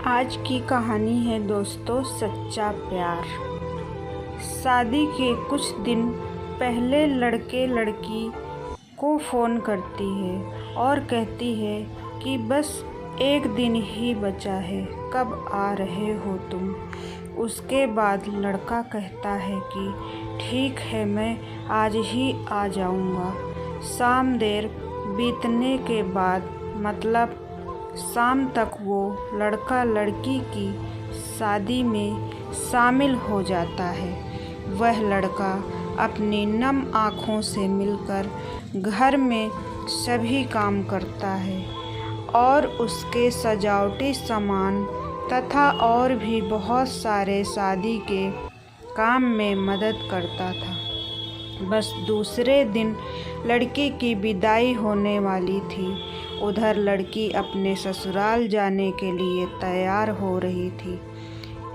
आज की कहानी है दोस्तों सच्चा प्यार। शादी के कुछ दिन पहले लड़के लड़की को फ़ोन करती है और कहती है कि बस एक दिन ही बचा है, कब आ रहे हो तुम। उसके बाद लड़का कहता है कि ठीक है, मैं आज ही आ जाऊँगा। शाम देर बीतने के बाद मतलब शाम तक वो लड़का लड़की की शादी में शामिल हो जाता है। वह लड़का अपनी नम आँखों से मिलकर घर में सभी काम करता है और उसके सजावटी सामान तथा और भी बहुत सारे शादी के काम में मदद करता था। बस दूसरे दिन लड़की की विदाई होने वाली थी। उधर लड़की अपने ससुराल जाने के लिए तैयार हो रही थी।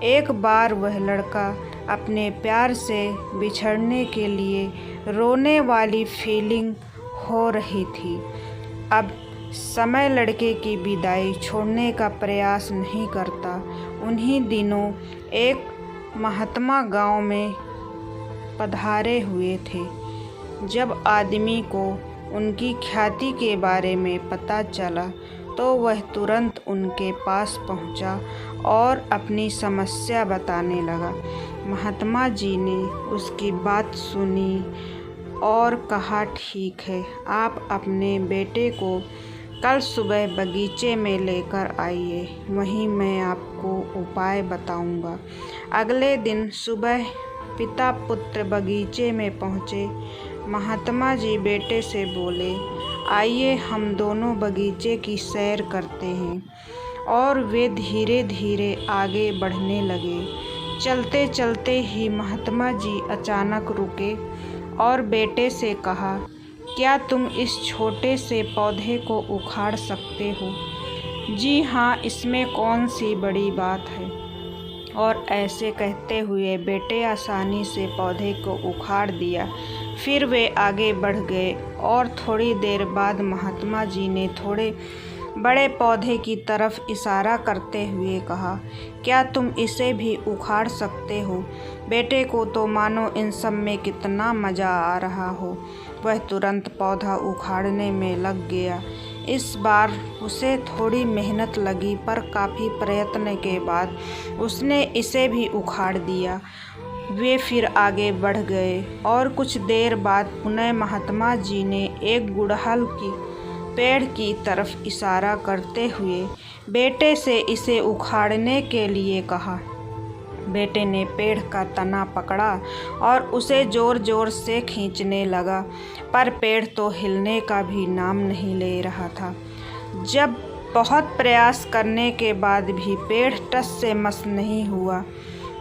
एक बार वह लड़का अपने प्यार से बिछड़ने के लिए रोने वाली फीलिंग हो रही थी। अब समय लड़के की विदाई छोड़ने का प्रयास नहीं करता। उन्हीं दिनों एक महात्मा गांव में पधारे हुए थे। जब आदमी को उनकी ख्याति के बारे में पता चला तो वह तुरंत उनके पास पहुंचा और अपनी समस्या बताने लगा। महात्मा जी ने उसकी बात सुनी और कहा, ठीक है, आप अपने बेटे को कल सुबह बगीचे में लेकर आइए, वहीं मैं आपको उपाय बताऊंगा। अगले दिन सुबह पिता पुत्र बगीचे में पहुँचे। महात्मा जी बेटे से बोले, आइए हम दोनों बगीचे की सैर करते हैं। और वे धीरे धीरे आगे बढ़ने लगे। चलते चलते ही महात्मा जी अचानक रुके और बेटे से कहा, क्या तुम इस छोटे से पौधे को उखाड़ सकते हो? जी हाँ, इसमें कौन सी बड़ी बात है। और ऐसे कहते हुए बेटे आसानी से पौधे को उखाड़ दिया। फिर वे आगे बढ़ गए और थोड़ी देर बाद महात्मा जी ने थोड़े बड़े पौधे की तरफ इशारा करते हुए कहा, क्या तुम इसे भी उखाड़ सकते हो? बेटे को तो मानो इन सब में कितना मज़ा आ रहा हो। वह तुरंत पौधा उखाड़ने में लग गया। इस बार उसे थोड़ी मेहनत लगी, पर काफ़ी प्रयत्न के बाद उसने इसे भी उखाड़ दिया। वे फिर आगे बढ़ गए और कुछ देर बाद पुनः महात्मा जी ने एक गुड़हल की पेड़ की तरफ इशारा करते हुए बेटे से इसे उखाड़ने के लिए कहा। बेटे ने पेड़ का तना पकड़ा और उसे ज़ोर ज़ोर से खींचने लगा, पर पेड़ तो हिलने का भी नाम नहीं ले रहा था। जब बहुत प्रयास करने के बाद भी पेड़ टस से मस नहीं हुआ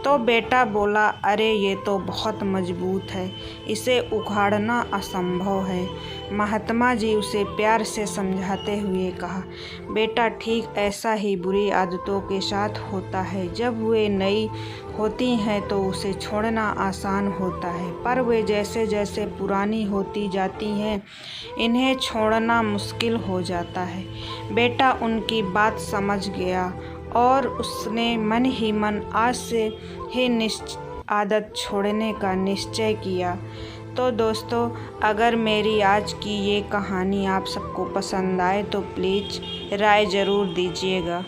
तो बेटा बोला, अरे ये तो बहुत मजबूत है, इसे उखाड़ना असंभव है। महात्मा जी उसे प्यार से समझाते हुए कहा, बेटा ठीक ऐसा ही बुरी आदतों के साथ होता है। जब वे नई होती हैं तो उसे छोड़ना आसान होता है, पर वे जैसे जैसे पुरानी होती जाती हैं इन्हें छोड़ना मुश्किल हो जाता है। बेटा उनकी बात समझ गया और उसने मन ही मन आज से ही आदत छोड़ने का निश्चय किया। तो दोस्तों, अगर मेरी आज की ये कहानी आप सबको पसंद आए तो प्लीज़ राय ज़रूर दीजिएगा।